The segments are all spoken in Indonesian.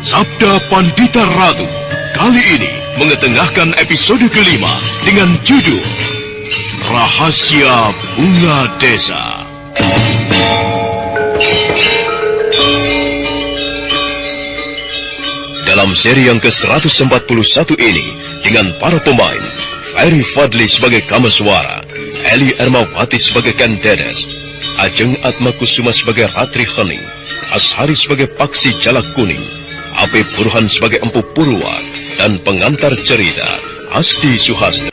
Sabda Pandita Ratu kali ini mengetengahkan episode kelima dengan judul Rahasia Bunga Desa. Dalam seri yang ke-141 ini, dengan para pemain, Ferry Fadli sebagai Kameswara, Eli Ermawati sebagai Kandedes, Ajeng Atmakusuma sebagai Ratri Hening, Ashari sebagai Paksi Jalak Kuning, Ape Burhan sebagai Empu Purwa, dan pengantar cerita, Asdi Suhastra.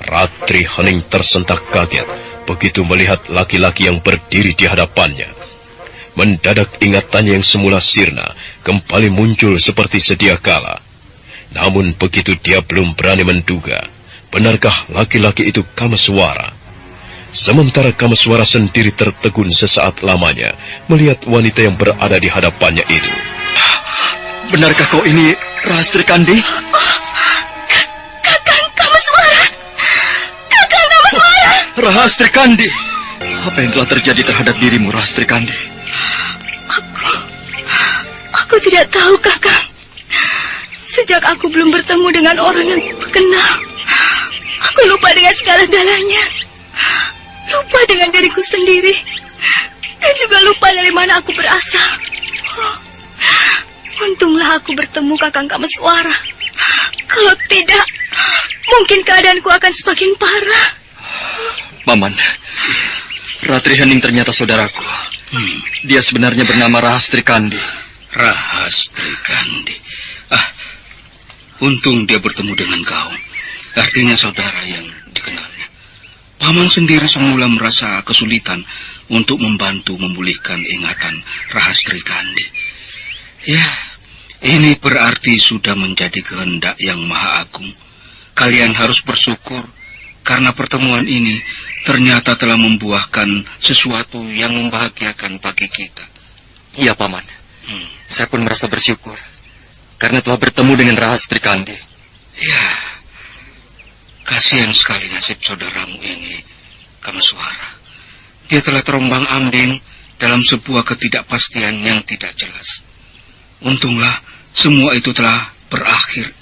Ratri Hening tersentak kaget begitu melihat laki-laki yang berdiri di hadapannya. Mendadak ingatannya yang semula sirna kembali muncul seperti sedia kala. Namun begitu dia belum berani menduga, benarkah laki-laki itu Kameswara? Sementara Kameswara sendiri tertegun sesaat lamanya melihat wanita yang berada di hadapannya itu. Benarkah kau ini Rahastri Kandi? Kakang Kameswara! Kakang Kameswara! Rahastri Kandi! Apa yang telah terjadi terhadap dirimu, Rahastri Kandi? Aku tidak tahu, Kakang. Sejak aku belum bertemu dengan orang yang aku kenal, aku lupa dengan segala-galanya. Lupa dengan diriku sendiri. Dan juga lupa dari mana aku berasal. Untunglah aku bertemu Kakang Kameswara. Kalau tidak, mungkin keadaanku akan semakin parah. Paman, Ratri Hening ternyata saudaraku. Dia sebenarnya bernama Rahastri Kandi. Rahastri Kandi. Untung dia bertemu dengan kau. Artinya saudara yang dikenalnya. Paman sendiri semula merasa kesulitan untuk membantu memulihkan ingatan Rahastri Kandi. Ya, ini berarti sudah menjadi kehendak yang maha agung. Kalian harus bersyukur karena pertemuan ini ternyata telah membuahkan sesuatu yang membahagiakan bagi kita. Iya, Paman. Saya pun merasa bersyukur karena telah bertemu dengan Rahastri Kandi. Ya, kasihan sekali nasib saudaramu ini, Kameswara. Dia telah terombang-ambing dalam sebuah ketidakpastian yang tidak jelas. Untunglah semua itu telah berakhir.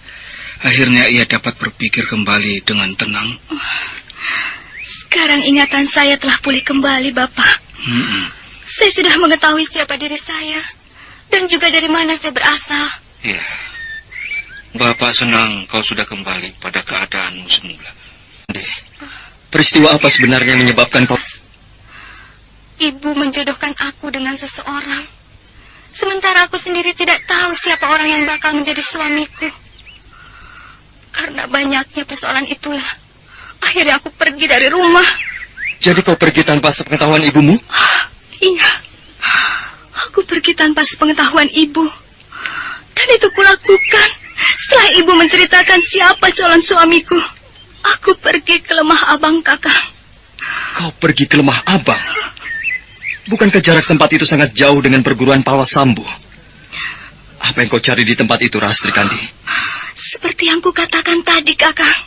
Akhirnya ia dapat berpikir kembali dengan tenang. Sekarang ingatan saya telah pulih kembali, Bapak. Saya sudah mengetahui siapa diri saya dan juga dari mana saya berasal. Ya, Bapak senang kau sudah kembali pada keadaanmu semula. Peristiwa apa sebenarnya yang menyebabkan kau? Ibu menjodohkan aku dengan seseorang. Sementara aku sendiri tidak tahu siapa orang yang bakal menjadi suamiku. Karena banyaknya persoalan itulah, akhirnya aku pergi dari rumah. Jadi kau pergi tanpa sepengetahuan ibumu? Iya, aku pergi tanpa sepengetahuan ibu. Dan itu kulakukan setelah ibu menceritakan siapa calon suamiku. Aku pergi ke Lemah Abang, Kakang. Kau pergi ke Lemah Abang? Bukankah jarak tempat itu sangat jauh dengan perguruan Pawasambu? Apa yang kau cari di tempat itu, Rahastri Kandi? Seperti yang kukatakan tadi, Kakang.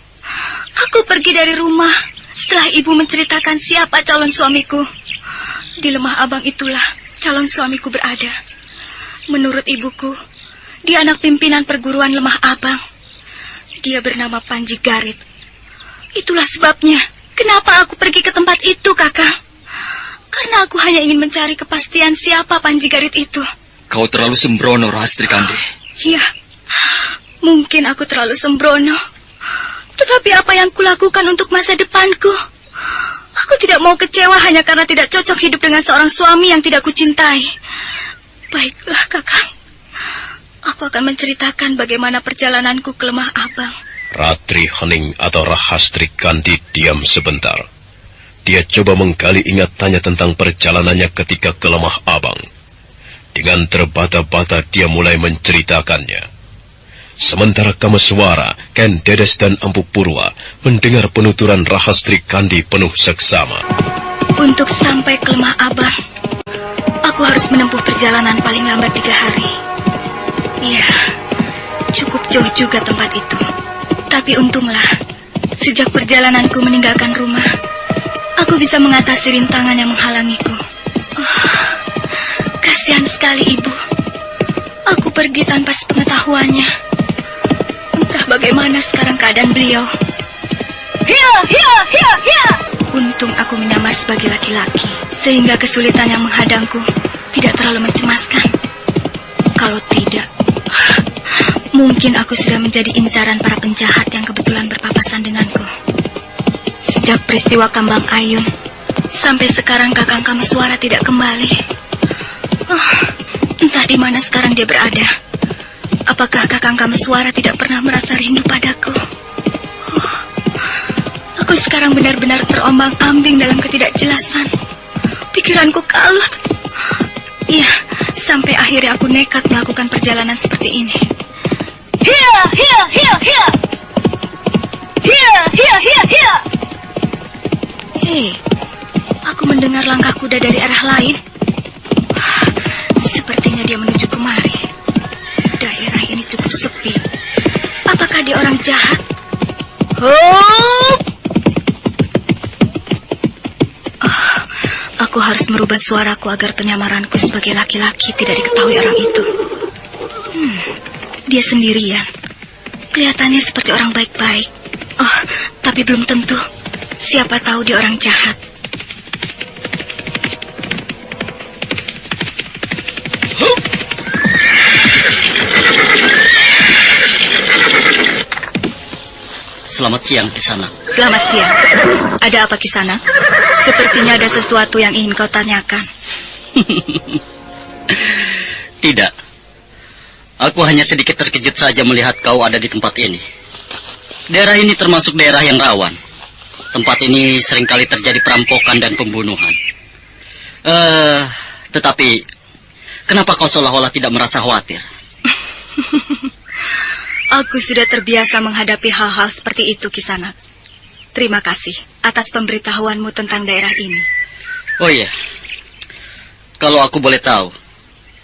Aku pergi dari rumah setelah ibu menceritakan siapa calon suamiku. Di Lemah Abang itulah calon suamiku berada. Menurut ibuku, dia anak pimpinan perguruan Lemah Abang. Dia bernama Panji Garit. Itulah sebabnya kenapa aku pergi ke tempat itu, Kakang. Karena aku hanya ingin mencari kepastian siapa Panji Garit itu. Kau terlalu sembrono, Rahastri Kandi. Iya, mungkin aku terlalu sembrono. Tetapi apa yang kulakukan untuk masa depanku? Aku tidak mau kecewa hanya karena tidak cocok hidup dengan seorang suami yang tidak kucintai. Baiklah, Kakang. Aku akan menceritakan bagaimana perjalananku ke Lemah Abang. Ratri Hening atau Rahastri Kandi diam sebentar. Dia coba menggali ingatannya tentang perjalanannya ketika ke Lemah Abang. Dengan terbata-bata dia mulai menceritakannya. Sementara Kameswara, Kandedes dan Empu Purwa mendengar penuturan Rahastri Kandi penuh seksama. Untuk sampai ke Lemah Abang, aku harus menempuh perjalanan paling lambat 3 hari. Ya, cukup jauh juga tempat itu. Tapi untunglah, sejak perjalananku meninggalkan rumah, aku bisa mengatasi rintangan yang menghalangiku. Kasihan sekali ibu. Aku pergi tanpa sepengetahuannya. Entah bagaimana sekarang keadaan beliau. Hiya, hiya, hiya, hiya. Untung aku menyamar sebagai laki-laki, sehingga kesulitan yang menghadangku tidak terlalu mencemaskan. Kalau tidak, mungkin aku sudah menjadi incaran para penjahat yang kebetulan berpapasan denganku. Sejak peristiwa Kambang Ayun, sampai sekarang Kakang Kameswara tidak kembali. Entah di mana sekarang dia berada. Apakah Kakang Kameswara tidak pernah merasa rindu padaku? Aku sekarang benar-benar terombang-ambing dalam ketidakjelasan. Pikiranku kalut. Iya, sampai akhirnya aku nekat melakukan perjalanan seperti ini. Hiya, hiya, hiya, hiya. Hiya, hiya, hiya, hiya. Aku mendengar langkah kuda dari arah lain. Sepertinya dia menuju kemari. Daerah ini cukup sepi. Apakah dia orang jahat? Hup! Aku harus merubah suaraku agar penyamaranku sebagai laki-laki tidak diketahui orang itu. Dia sendirian. Kelihatannya seperti orang baik-baik. Tapi belum tentu. Siapa tahu dia orang jahat. Selamat siang, Kisanak. Selamat siang. Ada apa, Kisanak? Sepertinya ada sesuatu yang ingin kau tanyakan. Tidak. Aku hanya sedikit terkejut saja melihat kau ada di tempat ini. Daerah ini termasuk daerah yang rawan. Tempat ini seringkali terjadi perampokan dan pembunuhan. Tetapi, kenapa kau seolah-olah tidak merasa khawatir? Aku sudah terbiasa menghadapi hal-hal seperti itu, Kisanak. Terima kasih atas pemberitahuanmu tentang daerah ini. Oh iya, kalau aku boleh tahu,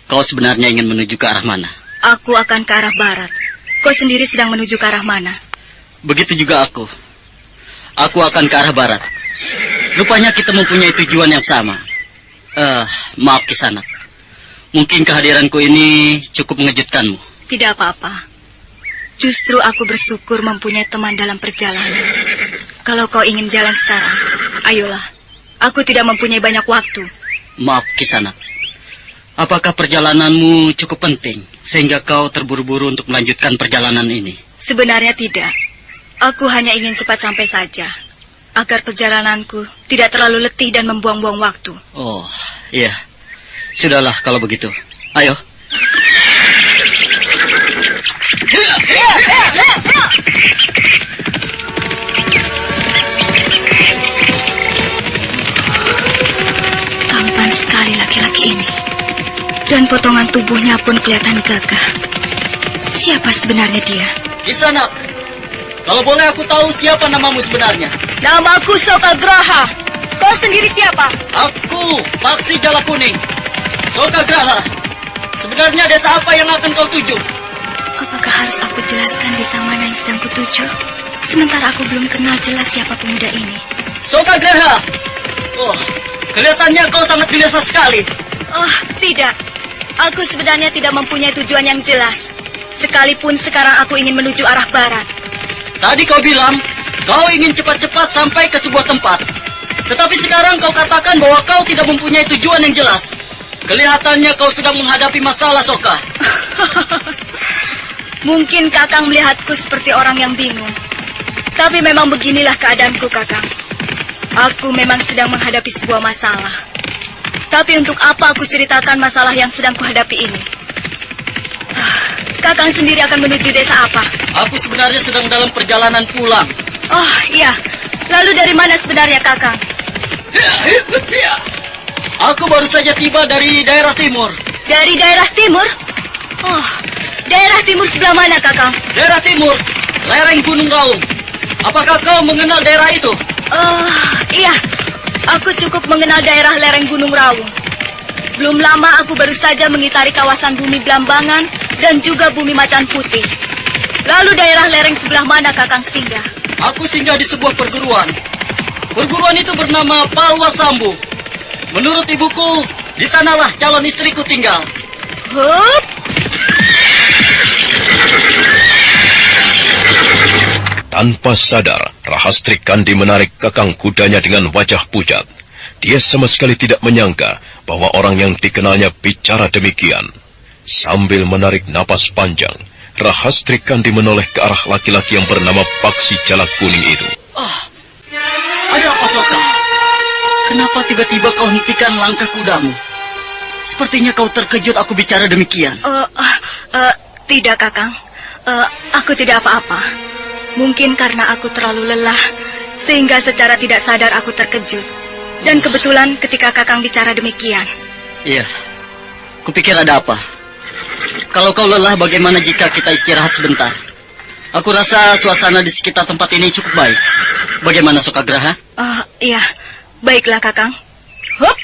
kau sebenarnya ingin menuju ke arah mana? Aku akan ke arah barat. Kau sendiri sedang menuju ke arah mana? Begitu juga aku. Aku akan ke arah barat. Rupanya kita mempunyai tujuan yang sama. Maaf Kisanak. Mungkin kehadiranku ini cukup mengejutkanmu. Tidak apa-apa. Justru aku bersyukur mempunyai teman dalam perjalanan. Kalau kau ingin jalan sekarang, ayolah. Aku tidak mempunyai banyak waktu. Maaf Kisanak. Apakah perjalananmu cukup penting sehingga kau terburu-buru untuk melanjutkan perjalanan ini? Sebenarnya tidak. Aku hanya ingin cepat sampai saja, agar perjalananku tidak terlalu letih dan membuang-buang waktu. Oh, iya. Sudahlah kalau begitu. Ayo. Tampan sekali laki-laki ini. Dan potongan tubuhnya pun kelihatan gagah. Siapa sebenarnya dia? Kisanak, kalau boleh aku tahu siapa namamu sebenarnya? Namaku Sokagraha. Kau sendiri siapa? Aku, Paksi Jala Kuning. Sokagraha, sebenarnya desa apa yang akan kau tuju? Apakah harus aku jelaskan desa mana yang sedang kutuju? Sementara aku belum kenal jelas siapa pemuda ini. Sokagraha! Oh, kelihatannya kau sangat gelisah sekali. Oh, tidak. Aku sebenarnya tidak mempunyai tujuan yang jelas. Sekalipun sekarang aku ingin menuju arah barat. Tadi kau bilang kau ingin cepat-cepat sampai ke sebuah tempat. Tetapi sekarang kau katakan bahwa kau tidak mempunyai tujuan yang jelas. Kelihatannya kau sedang menghadapi masalah, Soka. Mungkin Kakang melihatku seperti orang yang bingung. Tapi memang beginilah keadaanku, Kakang. Aku memang sedang menghadapi sebuah masalah. Tapi untuk apa aku ceritakan masalah yang sedang kuhadapi ini? Kakang sendiri akan menuju desa apa? Aku sebenarnya sedang dalam perjalanan pulang. Oh, iya. Lalu dari mana sebenarnya, Kakang? Aku baru saja tiba dari daerah timur. Dari daerah timur? Oh, daerah timur sebelah mana, Kakang? Daerah timur, lereng Gunung Raung. Apakah kau mengenal daerah itu? Iya. Aku cukup mengenal daerah lereng Gunung Raung. Belum lama aku baru saja mengitari kawasan bumi Blambangan dan juga bumi Macan Putih. Lalu daerah lereng sebelah mana Kakang singgah? Aku singgah di sebuah perguruan. Perguruan itu bernama Palwa Sambu. Menurut ibuku, di sanalah calon istriku tinggal. Hup! Tanpa sadar, Rahastri Kandi menarik kekang kudanya dengan wajah pucat. Dia sama sekali tidak menyangka bahwa orang yang dikenalnya bicara demikian. Sambil menarik napas panjang, Rahastri Kandi menoleh ke arah laki-laki yang bernama Paksi Jalak Kuning itu. Ada apa, Soka? Kenapa tiba-tiba kau hentikan langkah kudamu? Sepertinya kau terkejut aku bicara demikian. Tidak, Kakang. Aku tidak apa-apa. Mungkin karena aku terlalu lelah, sehingga secara tidak sadar aku terkejut. Dan kebetulan ketika Kakang bicara demikian. Iya, kupikir ada apa. Kalau kau lelah, bagaimana jika kita istirahat sebentar? Aku rasa suasana di sekitar tempat ini cukup baik. Bagaimana, Sokagraha? Iya, baiklah Kakang. Hup!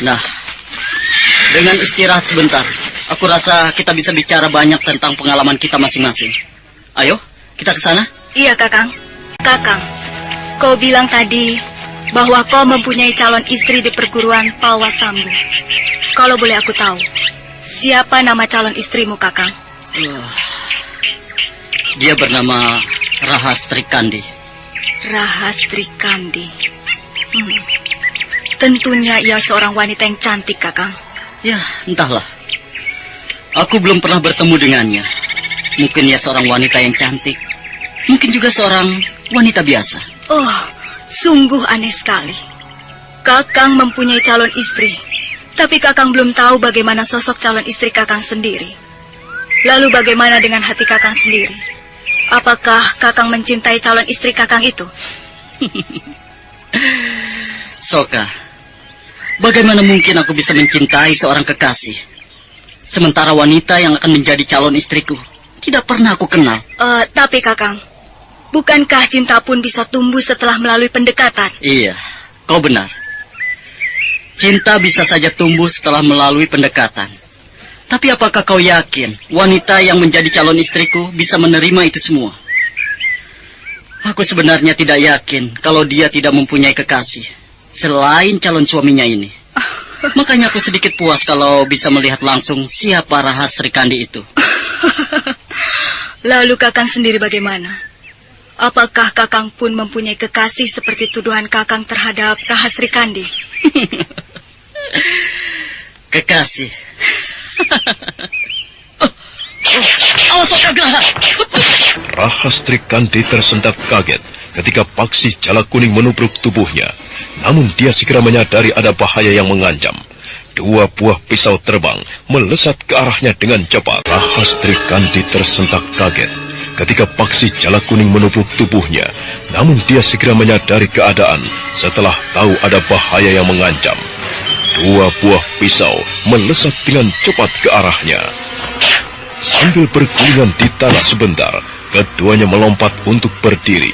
Nah, dengan istirahat sebentar, aku rasa kita bisa bicara banyak tentang pengalaman kita masing-masing. Ayo, kita ke sana. Iya, Kakang. Kakang, kau bilang tadi bahwa kau mempunyai calon istri di perguruan Palwa Sambu. Kalau boleh aku tahu, siapa nama calon istrimu, Kakang? Dia bernama Rahastri Kandi. Rahastri Kandi. Tentunya ia seorang wanita yang cantik, Kakang. Ya, entahlah. Aku belum pernah bertemu dengannya. Mungkin ia seorang wanita yang cantik. Mungkin juga seorang wanita biasa. Oh, sungguh aneh sekali. Kakang mempunyai calon istri, tapi Kakang belum tahu bagaimana sosok calon istri Kakang sendiri. Lalu bagaimana dengan hati Kakang sendiri? Apakah Kakang mencintai calon istri Kakang itu? Soka, bagaimana mungkin aku bisa mencintai seorang kekasih? Sementara wanita yang akan menjadi calon istriku tidak pernah aku kenal. Tapi Kakang, bukankah cinta pun bisa tumbuh setelah melalui pendekatan? Iya, kau benar. Cinta bisa saja tumbuh setelah melalui pendekatan. Tapi apakah kau yakin wanita yang menjadi calon istriku bisa menerima itu semua? Aku sebenarnya tidak yakin kalau dia tidak mempunyai kekasih selain calon suaminya ini. Makanya aku sedikit puas kalau bisa melihat langsung siapa Rahastri Kandi itu. Lalu Kakang sendiri bagaimana? Apakah Kakang pun mempunyai kekasih seperti tuduhan Kakang terhadap Rahastri Kandi? Kekasih? Awas, Sokagraha! Rahastri Kandi tersentak kaget ketika Paksi Jalak Kuning menubruk tubuhnya. Namun dia segera menyadari ada bahaya yang mengancam. 2 buah pisau terbang melesat ke arahnya dengan cepat. Rahastri Kandi tersentak kaget ketika Paksi Jalak Kuning menubruk tubuhnya. Namun dia segera menyadari keadaan setelah tahu ada bahaya yang mengancam. 2 buah pisau melesat dengan cepat ke arahnya. Sambil bergulingan di tanah sebentar, keduanya melompat untuk berdiri.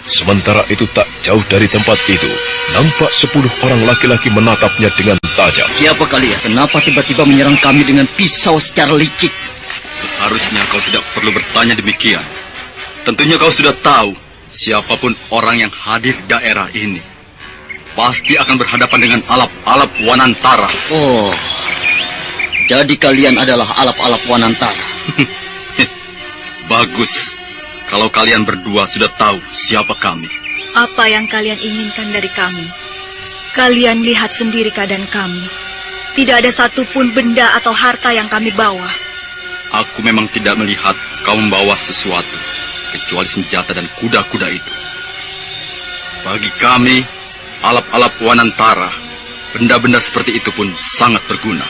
Sementara itu tak jauh dari tempat itu, nampak 10 orang laki-laki menatapnya dengan tajam. Siapa kalian? Kenapa tiba-tiba menyerang kami dengan pisau secara licik? Seharusnya kau tidak perlu bertanya demikian. Tentunya kau sudah tahu, siapapun orang yang hadir di daerah ini pasti akan berhadapan dengan alap-alap Wanantara. Oh, jadi kalian adalah alap-alap Wanantara. Bagus. Kalau kalian berdua sudah tahu siapa kami. Apa yang kalian inginkan dari kami? Kalian lihat sendiri keadaan kami. Tidak ada satupun benda atau harta yang kami bawa. Aku memang tidak melihat kau membawa sesuatu, kecuali senjata dan kuda-kuda itu. Bagi kami, alap-alap Wanantara, benda-benda seperti itu pun sangat berguna.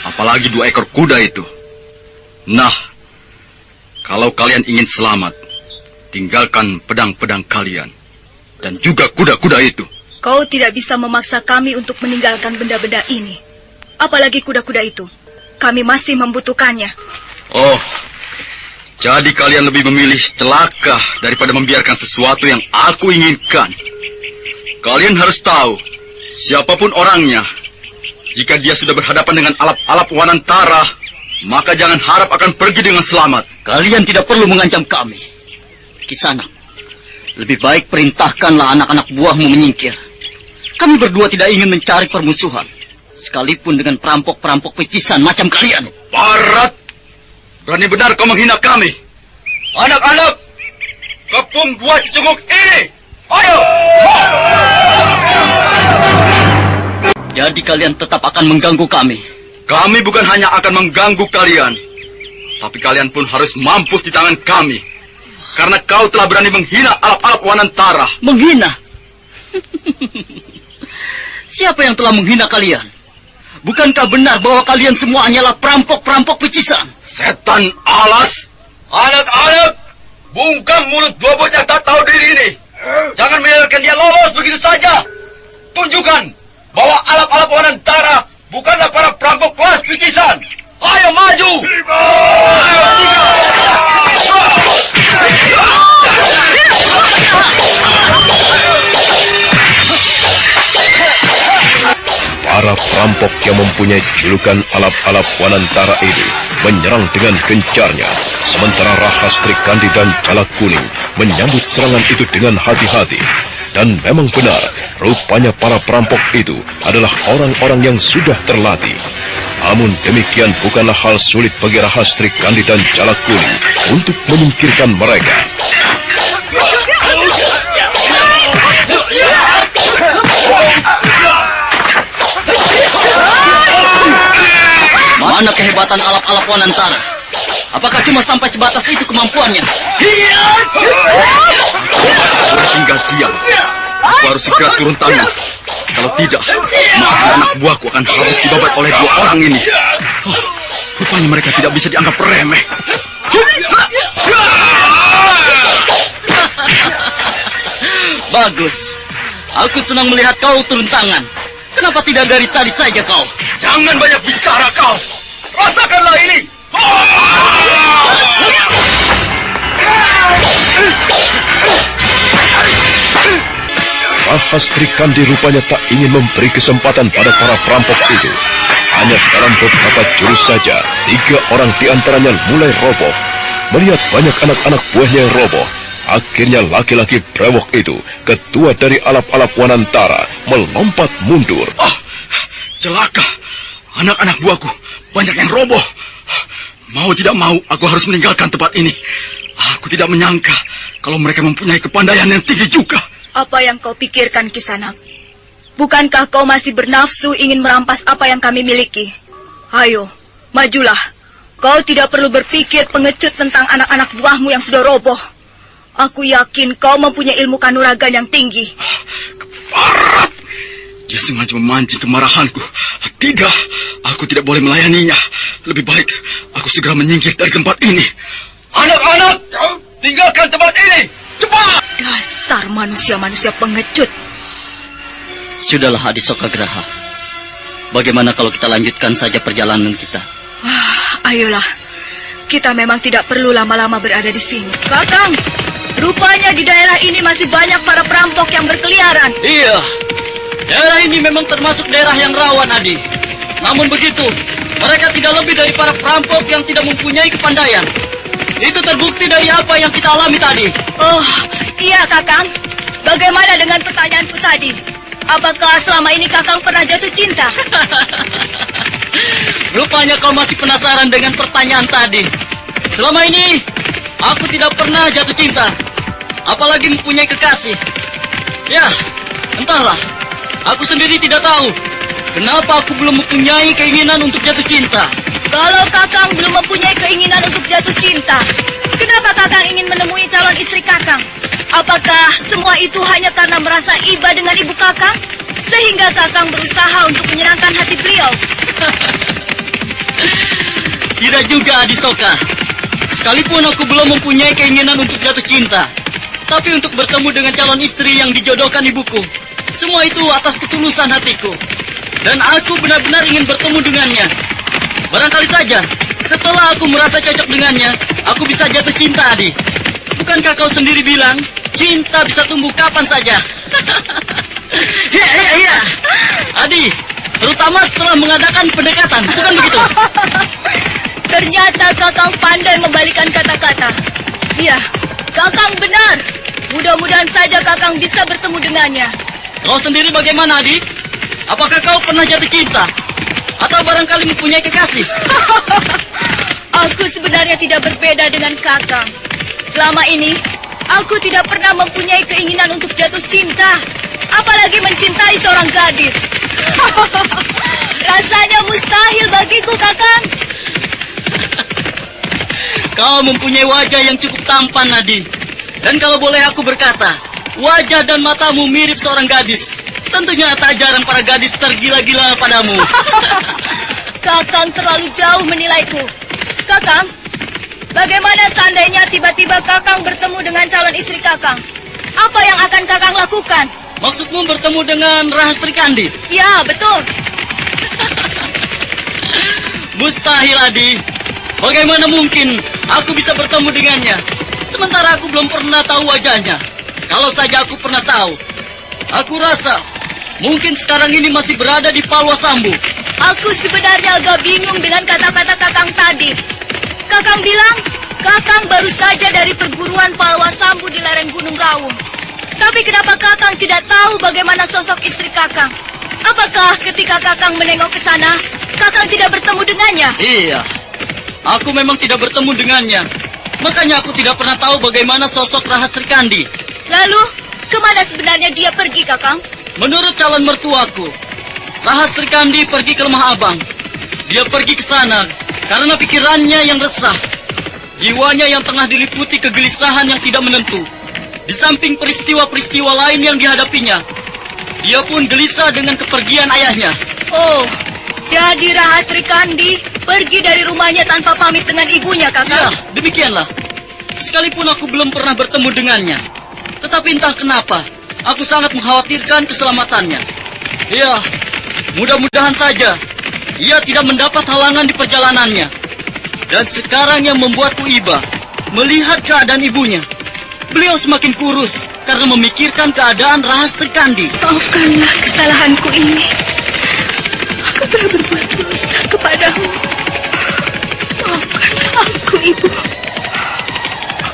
Apalagi 2 ekor kuda itu. Nah, kalau kalian ingin selamat, tinggalkan pedang-pedang kalian. Dan juga kuda-kuda itu. Kau tidak bisa memaksa kami untuk meninggalkan benda-benda ini. Apalagi kuda-kuda itu. Kami masih membutuhkannya. Oh, jadi kalian lebih memilih celaka daripada membiarkan sesuatu yang aku inginkan. Kalian harus tahu, siapapun orangnya, jika dia sudah berhadapan dengan alap-alap Wanantara, maka jangan harap akan pergi dengan selamat. Kalian tidak perlu mengancam kami. Kisanak, lebih baik perintahkanlah anak-anak buahmu menyingkir. Kami berdua tidak ingin mencari permusuhan, sekalipun dengan perampok-perampok pecisan macam kalian. Barat, berani benar kau menghina kami. Anak-anak, kepung dua cicenguk ini. Ayo! Jadi kalian tetap akan mengganggu kami. Kami bukan hanya akan mengganggu kalian, tapi kalian pun harus mampus di tangan kami. Karena kau telah berani menghina alap-alap Wanantara. Menghina? Siapa yang telah menghina kalian? Bukankah benar bahwa kalian semua hanyalah perampok-perampok pecisan? Setan alas! Anak-anak, bungkam mulut dua bocah tak tahu diri ini. Jangan membiarkan dia lolos begitu saja. Tunjukkan bahwa alap-alap Wanantara bukanlah para perampok kelas picisan. Ayo maju! Ayo, para perampok yang mempunyai julukan alap-alap Wanantara ini menyerang dengan gencarnya, sementara Rahastri Kandi dan Jalak Kuning menyambut serangan itu dengan hati-hati. Dan memang benar, rupanya para perampok itu adalah orang-orang yang sudah terlatih. Namun demikian bukanlah hal sulit bagi Rahastri Kandi dan Jalak Kuning untuk menyingkirkan mereka. Mana kehebatan alap-alap Wanantara? Apakah cuma sampai sebatas itu kemampuannya? tinggal diam. Aku harus segera turun tangan. Kalau tidak, maka anak buahku akan harus dibabat oleh dua orang ini. Oh, rupanya mereka tidak bisa dianggap remeh. Bagus. Aku senang melihat kau turun tangan. Kenapa tidak dari tadi saja kau? Jangan banyak bicara kau. Rasakanlah ini. Rahastri Kandi rupanya tak ingin memberi kesempatan pada para perampok itu. Hanya dalam beberapa jurus saja, 3 orang di antaranya mulai roboh. Melihat banyak anak-anak buahnya yang roboh, akhirnya laki-laki brewok itu, ketua dari alap-alap Wanantara, melompat mundur. Celaka. Anak-anak buahku banyak yang roboh. Mau tidak mau, aku harus meninggalkan tempat ini. Aku tidak menyangka kalau mereka mempunyai kepandaian yang tinggi juga. Apa yang kau pikirkan, Kisanak? Bukankah kau masih bernafsu ingin merampas apa yang kami miliki? Ayo, majulah. Kau tidak perlu berpikir pengecut tentang anak-anak buahmu yang sudah roboh. Aku yakin kau mempunyai ilmu kanuragan yang tinggi. Barat! Dia sengaja memancing kemarahanku. Tidak, aku tidak boleh melayaninya. Lebih baik aku segera menyingkir dari tempat ini. Anak-anak, tinggalkan tempat ini. Cepat! Dasar manusia-manusia pengecut. Sudahlah, Adisoka Graha. Bagaimana kalau kita lanjutkan saja perjalanan kita? Ayolah. Kita memang tidak perlu lama-lama berada di sini. Kakang, rupanya di daerah ini masih banyak para perampok yang berkeliaran. Iya. Daerah ini memang termasuk daerah yang rawan, Adi. Namun begitu, mereka tidak lebih dari para perampok yang tidak mempunyai kepandaian. Itu terbukti dari apa yang kita alami tadi. Oh, iya Kakang. Bagaimana dengan pertanyaanku tadi? Apakah selama ini Kakang pernah jatuh cinta? Rupanya kau masih penasaran dengan pertanyaan tadi. Selama ini, aku tidak pernah jatuh cinta. Apalagi mempunyai kekasih. Ya, entahlah. Aku sendiri tidak tahu. Kenapa aku belum mempunyai keinginan untuk jatuh cinta? Kalau Kakang belum mempunyai keinginan untuk jatuh cinta, kenapa Kakang ingin menemui calon istri Kakang? Apakah semua itu hanya karena merasa iba dengan ibu Kakang? Sehingga Kakang berusaha untuk menyenangkan hati beliau? Tidak juga, Adisoka. Sekalipun aku belum mempunyai keinginan untuk jatuh cinta, tapi untuk bertemu dengan calon istri yang dijodohkan ibuku, semua itu atas ketulusan hatiku. Dan aku benar-benar ingin bertemu dengannya. Barangkali saja, setelah aku merasa cocok dengannya, aku bisa jatuh cinta, Adi. Bukankah kau sendiri bilang, cinta bisa tumbuh kapan saja? Iya. Adi, terutama setelah mengadakan pendekatan, bukan begitu? Ternyata Kakang pandai membalikan kata-kata. Iya, Kakang benar. Mudah-mudahan saja Kakang bisa bertemu dengannya. Kau sendiri bagaimana, Adi? Apakah kau pernah jatuh cinta? Atau barangkali mempunyai kekasih? Aku sebenarnya tidak berbeda dengan Kakang. Selama ini, aku tidak pernah mempunyai keinginan untuk jatuh cinta. Apalagi mencintai seorang gadis. Rasanya mustahil bagiku, Kakang. Kau mempunyai wajah yang cukup tampan, Adi. Dan kalau boleh aku berkata, wajah dan matamu mirip seorang gadis. Tentunya tak jarang para gadis tergila-gila padamu. Kakang terlalu jauh menilaiku. Kakang, bagaimana seandainya tiba-tiba Kakang bertemu dengan calon istri Kakang? Apa yang akan Kakang lakukan? Maksudmu bertemu dengan Rahastri Kandi? Ya, betul. Mustahil, Adi. Bagaimana mungkin aku bisa bertemu dengannya? Sementara aku belum pernah tahu wajahnya. Kalau saja aku pernah tahu, aku rasa mungkin sekarang ini masih berada di Palwasambu. Aku sebenarnya agak bingung dengan kata-kata Kakang tadi. Kakang bilang, Kakang baru saja dari perguruan Palwasambu di lereng Gunung Raung. Tapi kenapa Kakang tidak tahu bagaimana sosok istri Kakang? Apakah ketika Kakang menengok ke sana, Kakang tidak bertemu dengannya? Iya, aku memang tidak bertemu dengannya. Makanya aku tidak pernah tahu bagaimana sosok Rahastri Kandi. Lalu, kemana sebenarnya dia pergi, Kakang? Menurut calon mertuaku, Rahastri Kandi pergi ke Lemah Abang. Dia pergi ke sana karena pikirannya yang resah. Jiwanya yang tengah diliputi kegelisahan yang tidak menentu. Di samping peristiwa-peristiwa lain yang dihadapinya, dia pun gelisah dengan kepergian ayahnya. Oh, jadi Rahastri Kandi pergi dari rumahnya tanpa pamit dengan ibunya, Kakang? Ya, demikianlah. Sekalipun aku belum pernah bertemu dengannya, tetapi entah kenapa, aku sangat mengkhawatirkan keselamatannya. Ya, mudah-mudahan saja ia tidak mendapat halangan di perjalanannya. Dan sekarang yang membuatku iba melihat keadaan ibunya. Beliau semakin kurus karena memikirkan keadaan Rahastri Kandi. Maafkanlah kesalahanku ini. Aku telah berbuat dosa kepadamu. Maafkanlah aku, Ibu.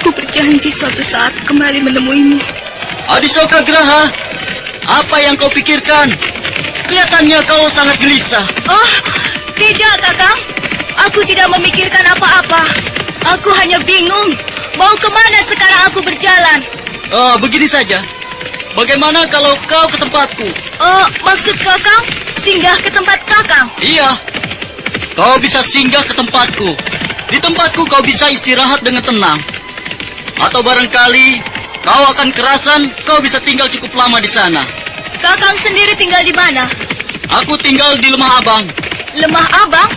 Aku berjanji suatu saat kembali menemuimu. Adisoka Graha, apa yang kau pikirkan? Kelihatannya kau sangat gelisah. Oh, tidak, Kakang. Aku tidak memikirkan apa-apa. Aku hanya bingung. Mau kemana sekarang aku berjalan? Oh, begini saja. Bagaimana kalau kau ke tempatku? Oh, maksud Kakang singgah ke tempat Kakang? Iya. Kau bisa singgah ke tempatku. Di tempatku kau bisa istirahat dengan tenang. Atau barangkali kau akan kerasan, kau bisa tinggal cukup lama di sana. Kakang sendiri tinggal di mana? Aku tinggal di Lemah Abang. Lemah Abang?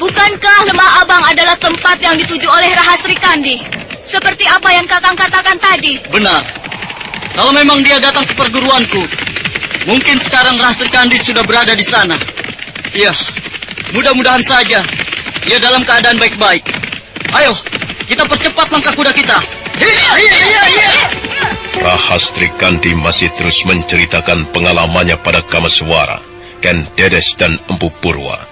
Bukankah Lemah Abang adalah tempat yang dituju oleh Rahastri Kandi? Seperti apa yang Kakang katakan tadi? Benar. Kalau memang dia datang ke perguruanku, mungkin sekarang Rahastri Kandi sudah berada di sana. Iya, mudah-mudahan saja ia dalam keadaan baik-baik. Ayo, kita percepat langkah kuda kita. Iya. Rahastri Kandi masih terus menceritakan pengalamannya pada Kamaswara, Ken Dedes dan Empu Purwa.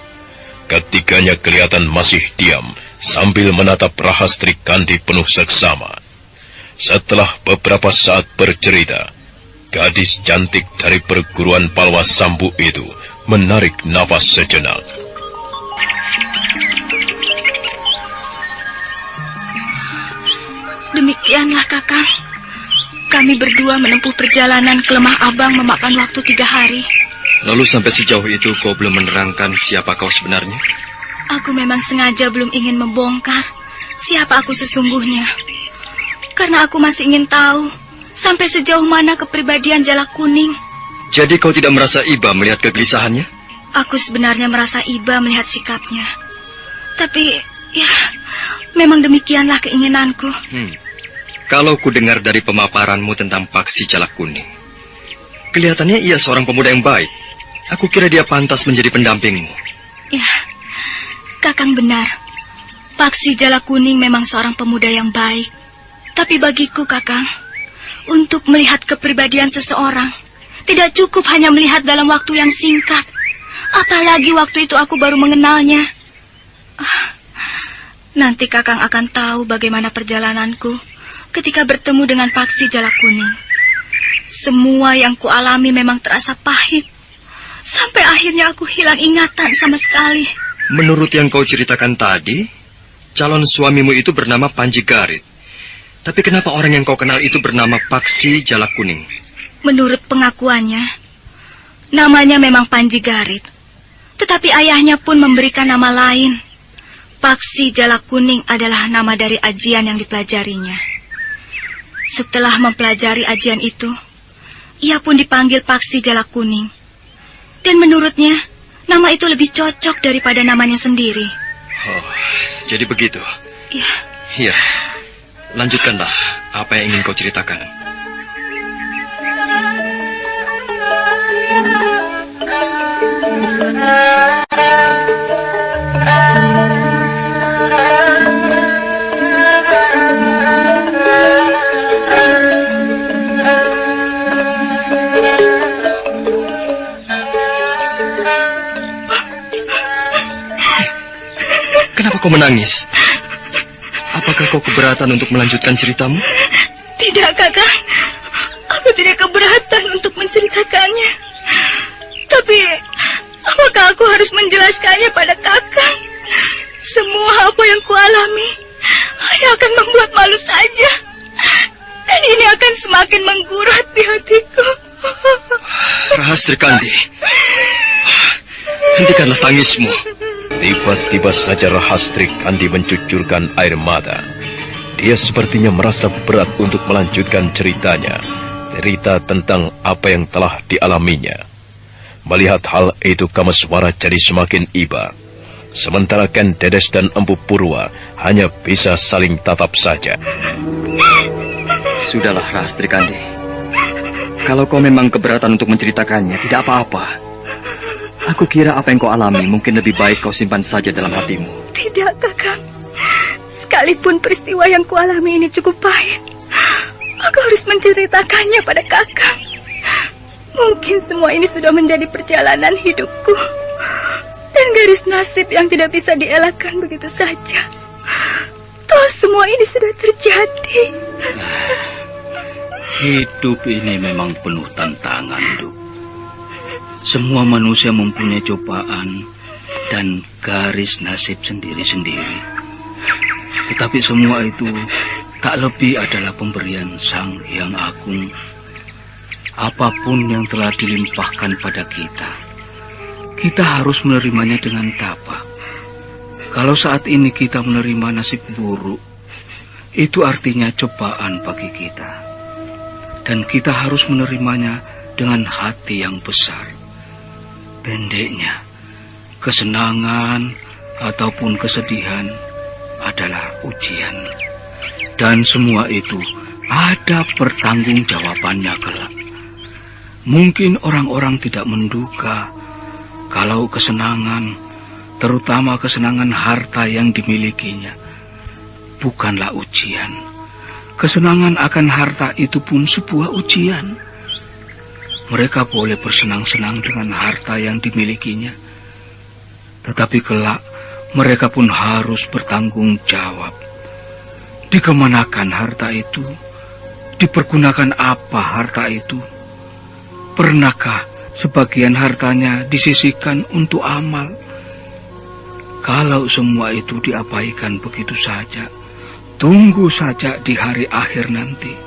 Ketiganya kelihatan masih diam sambil menatap Rahastri Kandi penuh seksama. Setelah beberapa saat bercerita, gadis cantik dari perguruan Palwasambu itu menarik napas sejenak. Demikianlah, Kakang. Kami berdua menempuh perjalanan ke Lemah Abang memakan waktu 3 hari. Lalu sampai sejauh itu kau belum menerangkan siapa kau sebenarnya? Aku memang sengaja belum ingin membongkar siapa aku sesungguhnya. Karena aku masih ingin tahu sampai sejauh mana kepribadian Jalak Kuning. Jadi kau tidak merasa iba melihat kegelisahannya? Aku sebenarnya merasa iba melihat sikapnya. Tapi, ya, memang demikianlah keinginanku. Kalau ku dengar dari pemaparanmu tentang Paksi Jalak Kuning, kelihatannya ia seorang pemuda yang baik. Aku kira dia pantas menjadi pendampingmu. Ya, Kakang benar. Paksi Jalak Kuning memang seorang pemuda yang baik. Tapi bagiku, Kakang, untuk melihat kepribadian seseorang, tidak cukup hanya melihat dalam waktu yang singkat. Apalagi waktu itu aku baru mengenalnya. Nanti Kakang akan tahu bagaimana perjalananku ketika bertemu dengan Paksi Jalak Kuning. Semua yang kualami memang terasa pahit. Sampai akhirnya aku hilang ingatan sama sekali. Menurut yang kau ceritakan tadi, calon suamimu itu bernama Panji Garit. Tapi kenapa orang yang kau kenal itu bernama Paksi Jalak Kuning? Menurut pengakuannya, namanya memang Panji Garit. Tetapi ayahnya pun memberikan nama lain. Paksi Jalak Kuning adalah nama dari ajian yang dipelajarinya. Setelah mempelajari ajian itu, ia pun dipanggil Paksi Jalak Kuning. Dan menurutnya, nama itu lebih cocok daripada namanya sendiri. Oh, jadi begitu? Iya. Iya. Lanjutkanlah apa yang ingin kau ceritakan. Kenapa kau menangis? Apakah kau keberatan untuk melanjutkan ceritamu? Tidak, Kakang. Aku tidak keberatan untuk menceritakannya. Tapi, apakah aku harus menjelaskannya pada Kakang? Semua apa yang kualami hanya akan membuat malu saja. Dan ini akan semakin menggurat di hatiku. Rahastri Kandi, hentikanlah tangismu. Tiba-tiba saja Rahastri Kandi mencucurkan air mata. Dia sepertinya merasa berat untuk melanjutkan ceritanya. Cerita tentang apa yang telah dialaminya. Melihat hal itu, Kameswara jadi semakin iba. Sementara Ken Dedes dan Empu Purwa hanya bisa saling tatap saja. Sudahlah, Rahastri Kandi. Kalau kau memang keberatan untuk menceritakannya, tidak apa-apa. Aku kira apa yang kau alami mungkin lebih baik kau simpan saja dalam hatimu. Tidak, Kakang. Sekalipun peristiwa yang kualami ini cukup pahit, aku harus menceritakannya pada Kakang. Mungkin semua ini sudah menjadi perjalanan hidupku. Dan garis nasib yang tidak bisa dielakkan begitu saja. Toh semua ini sudah terjadi. Hidup ini memang penuh tantangan, Duk. Semua manusia mempunyai cobaan dan garis nasib sendiri-sendiri. Tetapi semua itu tak lebih adalah pemberian Sang Hyang Agung. Apapun yang telah dilimpahkan pada kita, kita harus menerimanya dengan tabah. Kalau saat ini kita menerima nasib buruk, itu artinya cobaan bagi kita. Dan kita harus menerimanya dengan hati yang besar. Pendeknya, kesenangan ataupun kesedihan adalah ujian. Dan semua itu ada pertanggungjawabannya kelak. Mungkin orang-orang tidak menduga kalau kesenangan, terutama kesenangan harta yang dimilikinya, bukanlah ujian. Kesenangan akan harta itu pun sebuah ujian. Mereka boleh bersenang-senang dengan harta yang dimilikinya, tetapi kelak mereka pun harus bertanggung jawab. Dikemanakan harta itu? Dipergunakan apa harta itu? Pernahkah sebagian hartanya disisihkan untuk amal? Kalau semua itu diabaikan begitu saja, tunggu saja di hari akhir nanti.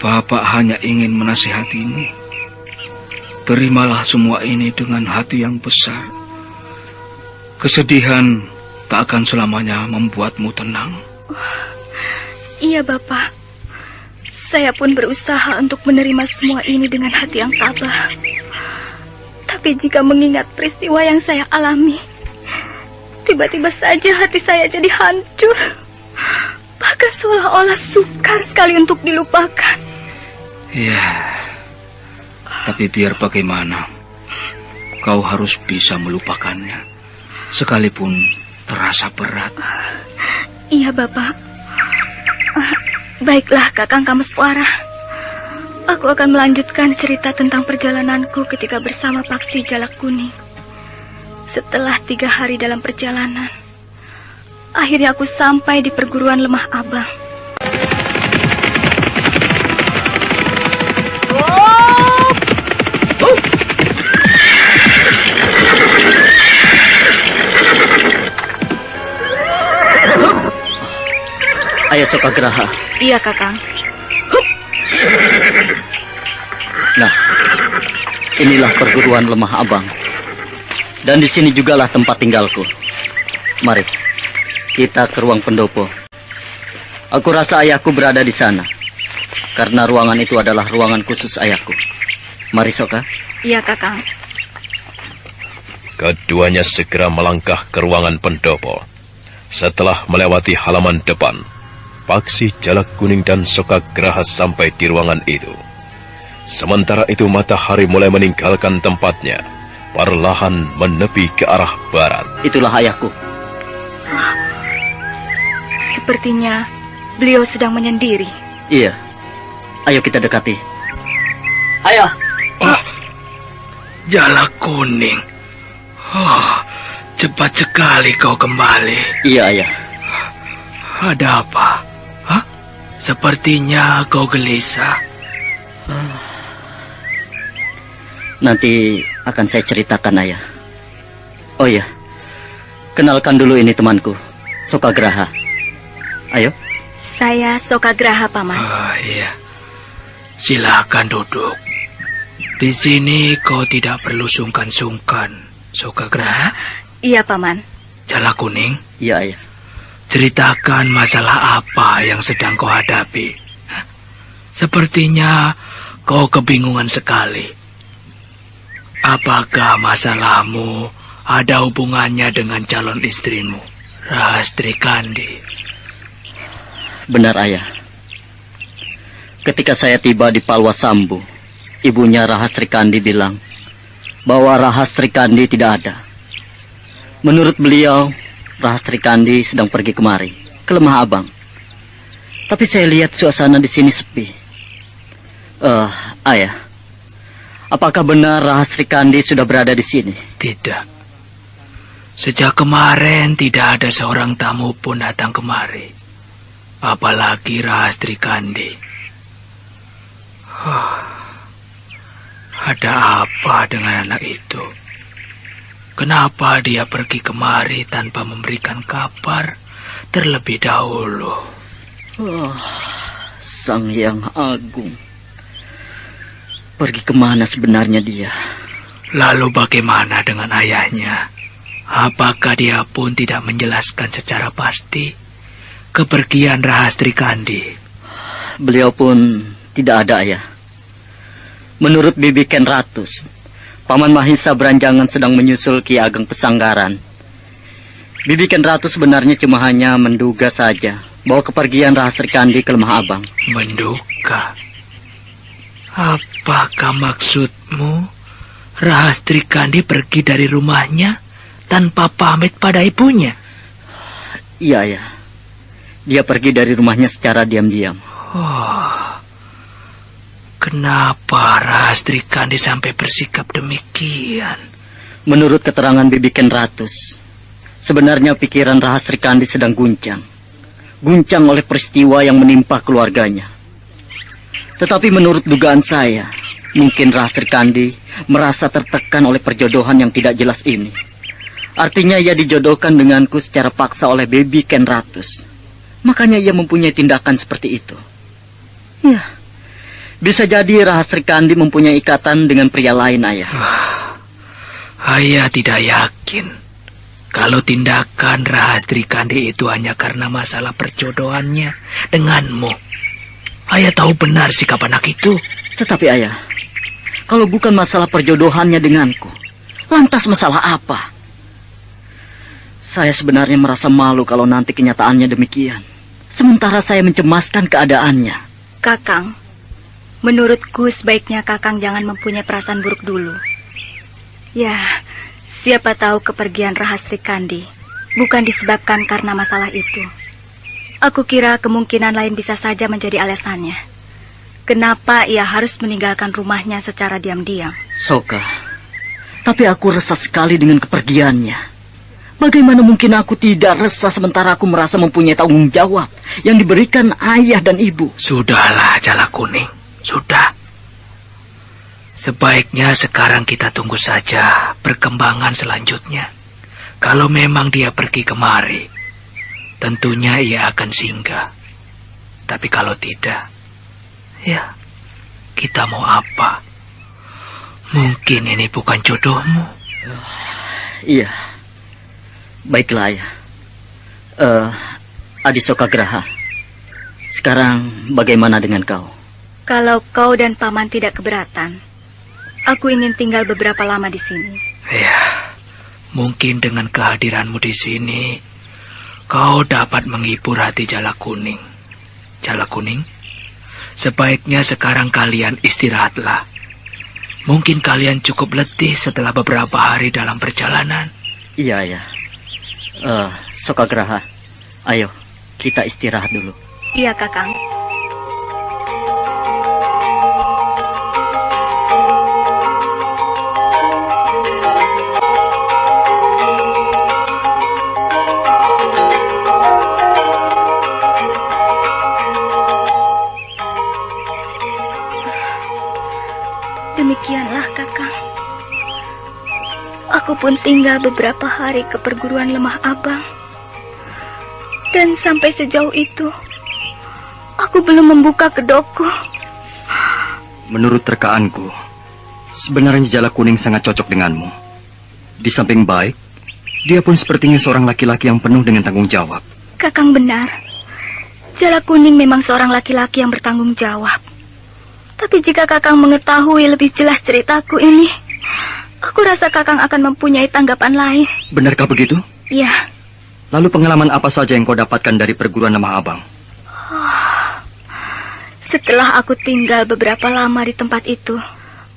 Bapak hanya ingin menasihatimu. Terimalah semua ini dengan hati yang besar. Kesedihan tak akan selamanya membuatmu tenang. Iya, Bapak. Saya pun berusaha untuk menerima semua ini dengan hati yang tabah. Tapi jika mengingat peristiwa yang saya alami, tiba-tiba saja hati saya jadi hancur. Bahkan seolah-olah sukar sekali untuk dilupakan. Ya, tapi biar bagaimana, kau harus bisa melupakannya, sekalipun terasa berat. Iya, Bapak. Baiklah, Kakang Kameswara. Aku akan melanjutkan cerita tentang perjalananku ketika bersama Paksi Jalak Kuning. Setelah 3 hari dalam perjalanan, Akhirnya aku sampai di perguruan Lemah Abang. Ayah Sokagraha. Iya, Kakang. Nah, inilah perguruan Lemah Abang. Dan di sini jugalah tempat tinggalku. Mari, kita ke ruang pendopo. Aku rasa ayahku berada di sana. Karena ruangan itu adalah ruangan khusus ayahku. Mari, Soka. Iya, Kakang. Keduanya segera melangkah ke ruangan pendopo. Setelah melewati halaman depan, Paksi Jalak Kuning dan Sokagraha sampai di ruangan itu. Sementara itu matahari mulai meninggalkan tempatnya, perlahan menepi ke arah barat. Itulah ayahku. Sepertinya beliau sedang menyendiri. Iya. Ayo kita dekati. Ayah. Oh, Jalak Kuning. Oh, cepat sekali kau kembali. Iya, ayah. Ada apa? Hah? Sepertinya kau gelisah. Nanti akan saya ceritakan, ayah. Oh iya, kenalkan dulu ini temanku, Sokagraha. Ayo. Saya Sokagraha, Paman. Oh iya. Silakan duduk. Di sini kau tidak perlu sungkan-sungkan, Sokagraha. Iya, Paman. Jalak Kuning. Iya, ayah. Ceritakan masalah apa yang sedang kau hadapi. Sepertinya kau kebingungan sekali. Apakah masalahmu ada hubungannya dengan calon istrimu, Rahastri Kandi? Benar, ayah. Ketika saya tiba di Palwasambu, ibunya Rahastri Kandi bilang bahwa Rahastri Kandi tidak ada. Menurut beliau, Rahastri Kandi sedang pergi kemari, ke Lemah Abang. Tapi saya lihat suasana di sini sepi. Ayah, apakah benar Rahastri Kandi sudah berada di sini? Tidak. Sejak kemarin tidak ada seorang tamu pun datang kemari. Apalagi Rahastri Kandi. Ada apa dengan anak itu? Kenapa dia pergi kemari tanpa memberikan kabar terlebih dahulu? Sang Yang Agung. Pergi kemana sebenarnya dia? Lalu bagaimana dengan ayahnya? Apakah dia pun tidak menjelaskan secara pasti kepergian Rahastri Kandi? Beliau pun tidak ada, ayah. Menurut Bibi Ken Ratus, Paman Mahisa Beranjangan sedang menyusul Ki Ageng Pesanggaran. Bibi Ken Ratus sebenarnya cuma hanya menduga saja bahwa kepergian Rahastri Kandi ke Lemah Abang. Menduga? Apakah maksudmu Rahastri Kandi pergi dari rumahnya tanpa pamit pada ibunya? Iya, ayah. Dia pergi dari rumahnya secara diam-diam. Kenapa Rahastri Kandi sampai bersikap demikian? Menurut keterangan Bibi Ken Ratus, sebenarnya pikiran Rahastri Kandi sedang guncang. Guncang oleh peristiwa yang menimpa keluarganya. Tetapi menurut dugaan saya, mungkin Rahastri Kandi merasa tertekan oleh perjodohan yang tidak jelas ini. Artinya ia dijodohkan denganku secara paksa oleh Bibi Ken Ratus. Makanya ia mempunyai tindakan seperti itu. Ya, bisa jadi Rahastri Kandi mempunyai ikatan dengan pria lain, ayah. Ayah tidak yakin kalau tindakan Rahastri Kandi itu hanya karena masalah perjodohannya denganmu. Ayah tahu benar sikap anak itu. Tetapi ayah, kalau bukan masalah perjodohannya denganku, lantas masalah apa? Saya sebenarnya merasa malu kalau nanti kenyataannya demikian. Sementara saya mencemaskan keadaannya. Kakang, menurutku sebaiknya Kakang jangan mempunyai perasaan buruk dulu. Ya, siapa tahu kepergian Rahastri Kandi bukan disebabkan karena masalah itu. Aku kira kemungkinan lain bisa saja menjadi alasannya. Kenapa ia harus meninggalkan rumahnya secara diam-diam? Soka, tapi aku resah sekali dengan kepergiannya. Bagaimana mungkin aku tidak resah sementara aku merasa mempunyai tanggung jawab yang diberikan ayah dan ibu? Sudahlah, Jala Kuning. Sudah. Sebaiknya sekarang kita tunggu saja perkembangan selanjutnya. Kalau memang dia pergi kemari, tentunya ia akan singgah. Tapi kalau tidak, ya, kita mau apa? Mungkin ini bukan jodohmu. Iya. Baiklah, Ayah. Adisoka Graha. Sekarang bagaimana dengan kau? Kalau kau dan Paman tidak keberatan, aku ingin tinggal beberapa lama di sini. Ya, mungkin dengan kehadiranmu di sini, kau dapat menghibur hati Jala Kuning. Jala Kuning, sebaiknya sekarang kalian istirahatlah. Mungkin kalian cukup letih setelah beberapa hari dalam perjalanan. Iya, ya. Sokagraha, ayo kita istirahat dulu. Iya, Kakang. Demikianlah, Kakang. Aku pun tinggal beberapa hari ke perguruan Lemah Abang. Dan sampai sejauh itu, aku belum membuka kedokku. Menurut rekaanku, sebenarnya Jala Kuning sangat cocok denganmu. Di samping baik, dia pun sepertinya seorang laki-laki yang penuh dengan tanggung jawab. Kakang benar. Jala Kuning memang seorang laki-laki yang bertanggung jawab. Tapi jika Kakang mengetahui lebih jelas ceritaku ini, aku rasa Kakang akan mempunyai tanggapan lain. Benarkah begitu? Iya. Lalu pengalaman apa saja yang kau dapatkan dari perguruan Lemah Abang? Setelah aku tinggal beberapa lama di tempat itu,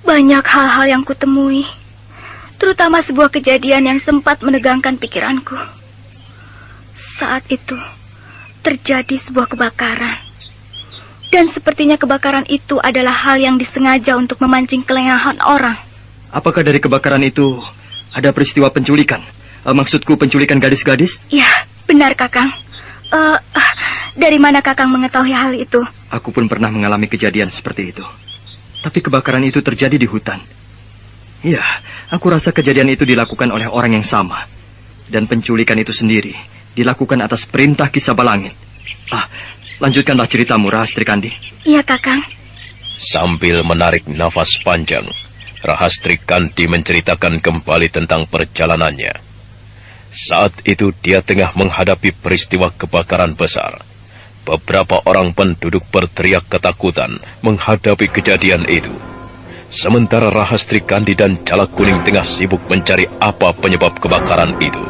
banyak hal-hal yang kutemui. Terutama sebuah kejadian yang sempat menegangkan pikiranku. Saat itu, terjadi sebuah kebakaran. Dan sepertinya kebakaran itu adalah hal yang disengaja untuk memancing kelengahan orang. Apakah dari kebakaran itu ada peristiwa penculikan? Maksudku penculikan gadis-gadis? Ya, benar, Kakang. Dari mana Kakang mengetahui hal itu? Aku pun pernah mengalami kejadian seperti itu. Tapi kebakaran itu terjadi di hutan. Ya, aku rasa kejadian itu dilakukan oleh orang yang sama. Dan penculikan itu sendiri dilakukan atas perintah Ki Sabalangit. Lanjutkanlah ceritamu, Rahastri Kandi. Iya, Kakang. Sambil menarik nafas panjang, Rahastri Kandi menceritakan kembali tentang perjalanannya. Saat itu dia tengah menghadapi peristiwa kebakaran besar. Beberapa orang penduduk berteriak ketakutan menghadapi kejadian itu. Sementara Rahastri Kandi dan Jala Kuning tengah sibuk mencari apa penyebab kebakaran itu.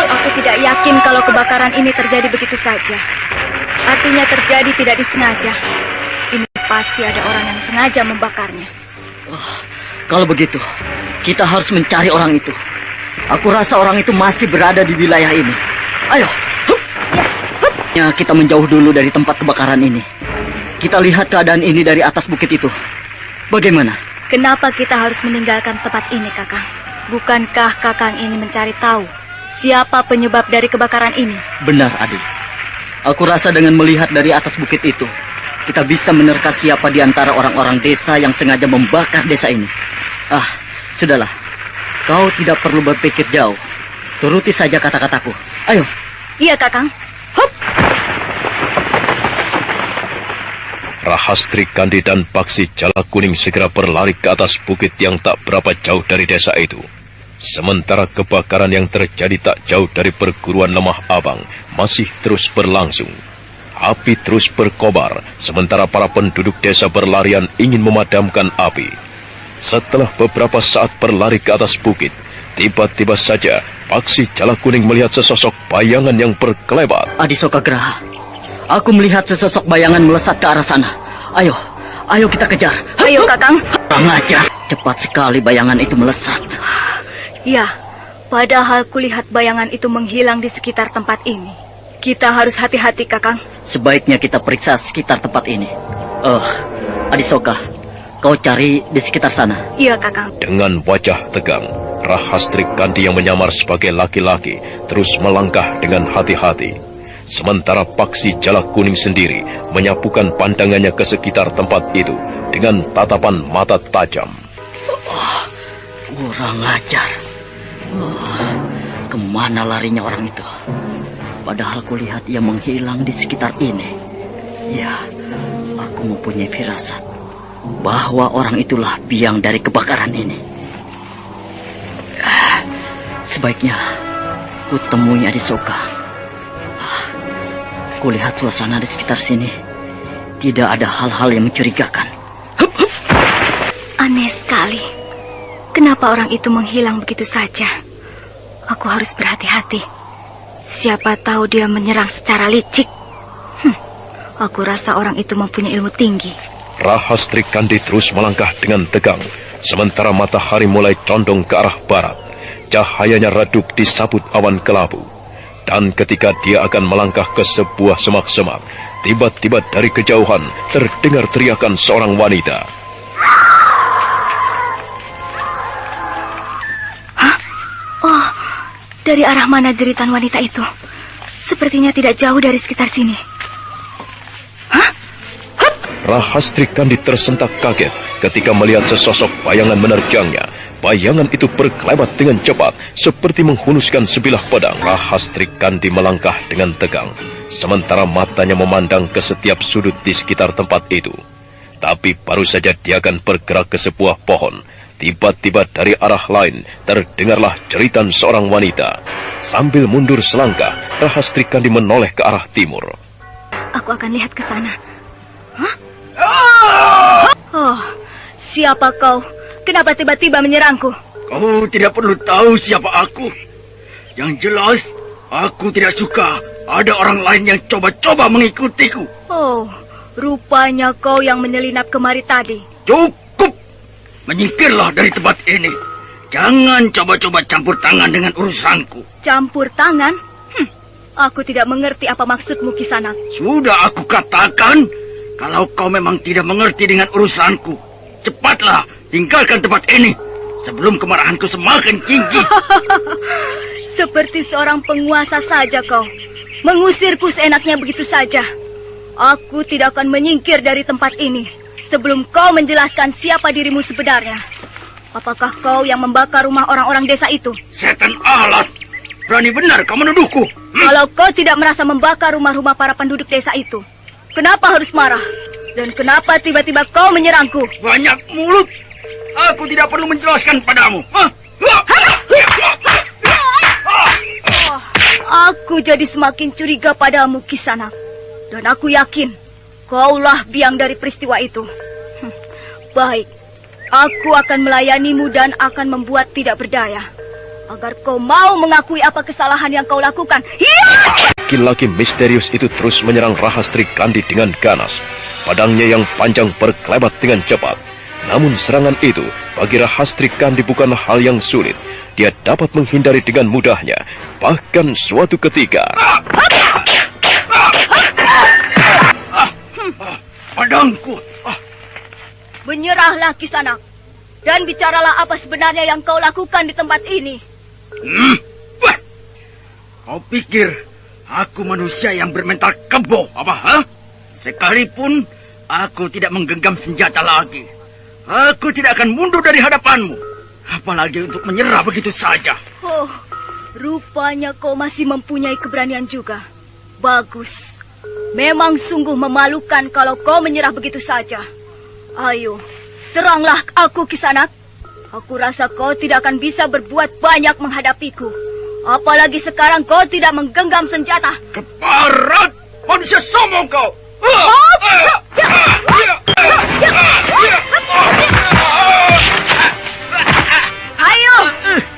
Aku tidak yakin kalau kebakaran ini terjadi begitu saja. Artinya terjadi tidak disengaja. Ini pasti ada orang yang sengaja membakarnya. Kalau begitu, kita harus mencari orang itu. Aku rasa orang itu masih berada di wilayah ini. Ayo, ya, kita menjauh dulu dari tempat kebakaran ini. Kita lihat keadaan ini dari atas bukit itu. Bagaimana? Kenapa kita harus meninggalkan tempat ini, Kakang? Bukankah Kakang ini mencari tahu siapa penyebab dari kebakaran ini? Benar, adik. Aku rasa dengan melihat dari atas bukit itu, kita bisa menerka siapa di antara orang-orang desa yang sengaja membakar desa ini. Sudahlah. Kau tidak perlu berpikir jauh. Turuti saja kata-kataku. Ayo. Iya, Kakang. Hup. Rahastri Kandi dan Paksi Jala Kuning segera berlari ke atas bukit yang tak berapa jauh dari desa itu. Sementara kebakaran yang terjadi tak jauh dari perguruan Lemah Abang masih terus berlangsung. Api terus berkobar, sementara para penduduk desa berlarian ingin memadamkan api. Setelah beberapa saat berlari ke atas bukit, tiba-tiba saja Paksi Jala Kuning melihat sesosok bayangan yang berkelebat. Adisoka Graha, aku melihat sesosok bayangan melesat ke arah sana. Ayo kita kejar. Ayo, Kakang. Kurang ajar. Cepat sekali bayangan itu melesat. Ya, padahal kulihat bayangan itu menghilang di sekitar tempat ini. Kita harus hati-hati, Kakang. Sebaiknya kita periksa sekitar tempat ini. Adisoka, kau cari di sekitar sana. Iya, Kakang. Dengan wajah tegang, Rahastri Kandi yang menyamar sebagai laki-laki terus melangkah dengan hati-hati. Sementara Paksi Jala Kuning sendiri menyapukan pandangannya ke sekitar tempat itu dengan tatapan mata tajam. Kurang ajar. Kemana larinya orang itu? Padahal kulihat ia menghilang di sekitar ini. Ya, aku mempunyai firasat bahwa orang itulah biang dari kebakaran ini. Sebaiknya kutemui Adisoka. Kulihat suasana di sekitar sini tidak ada hal-hal yang mencurigakan. Aneh sekali. Kenapa orang itu menghilang begitu saja? Aku harus berhati-hati. Siapa tahu dia menyerang secara licik. Aku rasa orang itu mempunyai ilmu tinggi. Rahastri Kandi terus melangkah dengan tegang, sementara matahari mulai condong ke arah barat. Cahayanya redup disabut awan kelabu. Dan ketika dia akan melangkah ke sebuah semak-semak, tiba-tiba dari kejauhan terdengar teriakan seorang wanita. Hah? Oh, dari arah mana jeritan wanita itu? Sepertinya tidak jauh dari sekitar sini. Rahastri Kandi tersentak kaget ketika melihat sesosok bayangan menerjangnya. Bayangan itu berkelebat dengan cepat, seperti menghunuskan sebilah pedang. Rahastri Kandi melangkah dengan tegang, sementara matanya memandang ke setiap sudut di sekitar tempat itu. Tapi baru saja dia akan bergerak ke sebuah pohon, tiba-tiba dari arah lain terdengarlah jeritan seorang wanita. Sambil mundur selangkah, Rahastri Kandi menoleh ke arah timur. Aku akan lihat ke sana. Hah? Oh, siapa kau? Kenapa tiba-tiba menyerangku? Kau tidak perlu tahu siapa aku. Yang jelas, aku tidak suka ada orang lain yang coba-coba mengikutiku. Oh, rupanya kau yang menyelinap kemari tadi. Cukup! Menyingkirlah dari tempat ini. Jangan coba-coba campur tangan dengan urusanku. Campur tangan? Aku tidak mengerti apa maksudmu, Kisanak. Sudah aku katakan, kalau kau memang tidak mengerti dengan urusanku, cepatlah tinggalkan tempat ini sebelum kemarahanku semakin tinggi. Seperti seorang penguasa saja kau. Mengusirku seenaknya begitu saja. Aku tidak akan menyingkir dari tempat ini sebelum kau menjelaskan siapa dirimu sebenarnya. Apakah kau yang membakar rumah orang-orang desa itu? Setan alat! Berani benar kau menuduhku. Kalau kau tidak merasa membakar rumah-rumah para penduduk desa itu, kenapa harus marah? Dan kenapa tiba-tiba kau menyerangku? Banyak mulut. Aku tidak perlu menjelaskan padamu. Aku jadi semakin curiga padamu, Kisanak. Dan aku yakin kaulah biang dari peristiwa itu. Baik, aku akan melayanimu dan akan membuat tidak berdaya, agar kau mau mengakui apa kesalahan yang kau lakukan. Laki-laki misterius itu terus menyerang Rahastri Kandi dengan ganas. Pedangnya yang panjang berkelebat dengan cepat. Namun serangan itu bagi Rahastri Kandi bukan hal yang sulit. Dia dapat menghindari dengan mudahnya. Bahkan suatu ketika... Pedangku! Menyerahlah, Kisanak. Dan bicaralah apa sebenarnya yang kau lakukan di tempat ini. Kau pikir aku manusia yang bermental kebo, apa? Sekalipun aku tidak menggenggam senjata lagi, aku tidak akan mundur dari hadapanmu. Apalagi untuk menyerah begitu saja. Oh, rupanya kau masih mempunyai keberanian juga. Bagus. Memang sungguh memalukan kalau kau menyerah begitu saja. Ayo, seranglah aku, Kisanak. Aku rasa kau tidak akan bisa berbuat banyak menghadapiku. Apalagi sekarang kau tidak menggenggam senjata. Keparat! Manusia sombong kau! Ayo!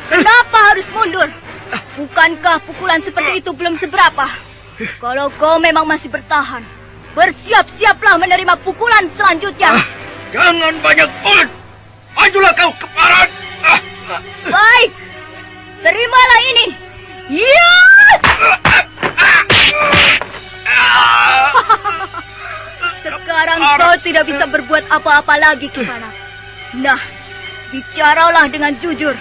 Kenapa harus mundur? Bukankah pukulan seperti itu belum seberapa? Kalau kau memang masih bertahan, bersiap-siaplah menerima pukulan selanjutnya. Jangan banyak mulut! Majulah kau, keparat! Baik! Terimalah ini! Ya! Sekarang kau tidak tidak bisa berbuat apa-apa lagi, Kisana. Nah, bicaralah dengan jujur.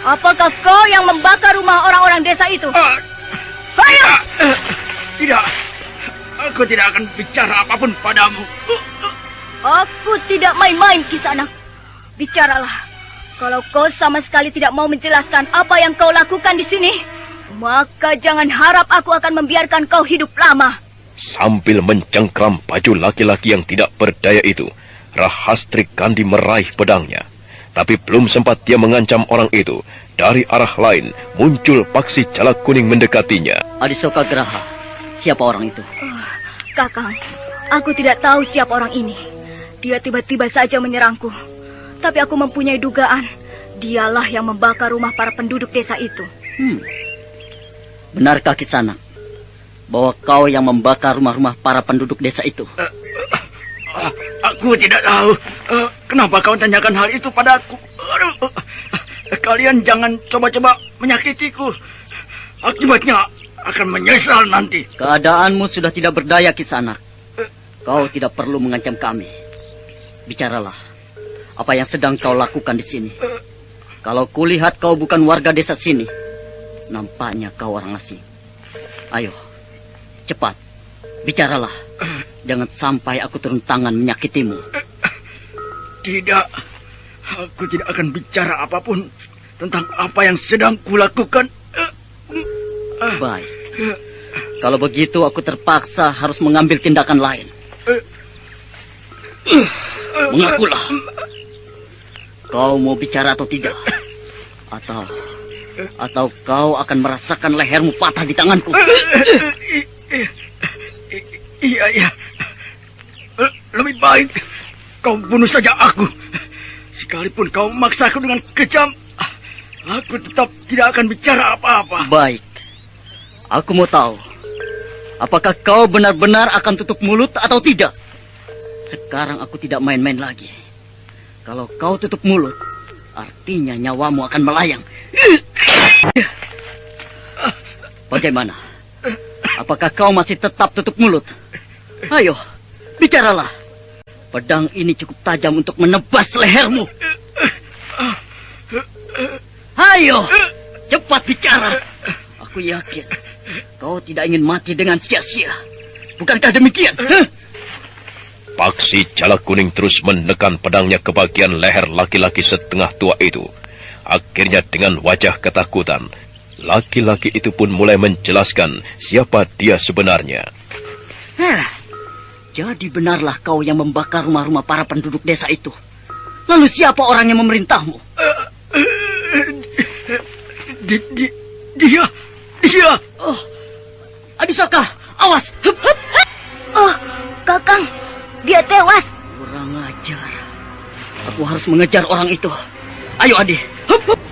Apakah kau yang membakar rumah orang-orang desa itu? Ayo! Tidak. Aku tidak akan bicara apapun padamu. Aku tidak main-main, Kisana. Bicaralah. Kalau kau sama sekali tidak mau menjelaskan apa yang kau lakukan di sini, maka jangan harap aku akan membiarkan kau hidup lama. Sambil mencengkram baju laki-laki yang tidak berdaya itu, Rahastri Kandi meraih pedangnya. Tapi belum sempat dia mengancam orang itu, dari arah lain muncul Paksi Jalak Kuning mendekatinya. Adisoka Graha, siapa orang itu? Kakang, aku tidak tahu siapa orang ini. Dia tiba-tiba saja menyerangku. Tapi aku mempunyai dugaan, dialah yang membakar rumah para penduduk desa itu. Benarkah Kisana bahwa kau yang membakar rumah-rumah para penduduk desa itu? Aku tidak tahu. Kenapa kau tanyakan hal itu padaku? Kalian jangan coba-coba menyakitiku. Akibatnya akan menyesal nanti. Keadaanmu sudah tidak berdaya, Kisana. Kau tidak perlu mengancam kami. Bicaralah. Apa yang sedang kau lakukan di sini? Kalau kulihat kau bukan warga desa sini, nampaknya kau orang asing. Ayo, cepat. Bicaralah. Jangan sampai aku turun tangan menyakitimu. Tidak. Aku tidak akan bicara apapun tentang apa yang sedang kulakukan. Baik. Kalau begitu aku terpaksa harus mengambil tindakan lain. Mengakulah. Kau mau bicara atau tidak? Atau kau akan merasakan lehermu patah di tanganku? Iya. Lebih baik kau bunuh saja aku. Sekalipun kau memaksaku dengan kejam, aku tetap tidak akan bicara apa-apa. Baik. Aku mau tahu, apakah kau benar-benar akan tutup mulut atau tidak? Sekarang aku tidak main-main lagi. Kalau kau tutup mulut, artinya nyawamu akan melayang. Bagaimana? Apakah kau masih tetap tutup mulut? Ayo, bicaralah. Pedang ini cukup tajam untuk menebas lehermu. Ayo, cepat bicara. Aku yakin kau tidak ingin mati dengan sia-sia. Bukankah demikian? Paksi Jalak Kuning terus menekan pedangnya ke bagian leher laki-laki setengah tua itu. Akhirnya dengan wajah ketakutan, laki-laki itu pun mulai menjelaskan siapa dia sebenarnya. Jadi benarlah kau yang membakar rumah-rumah para penduduk desa itu. Lalu siapa orang yang memerintahmu? Dia. Oh, Adisoka, awas. Oh, Kakang, dia tewas. Kurang ajar. Aku harus mengejar orang itu. Ayo, Adi.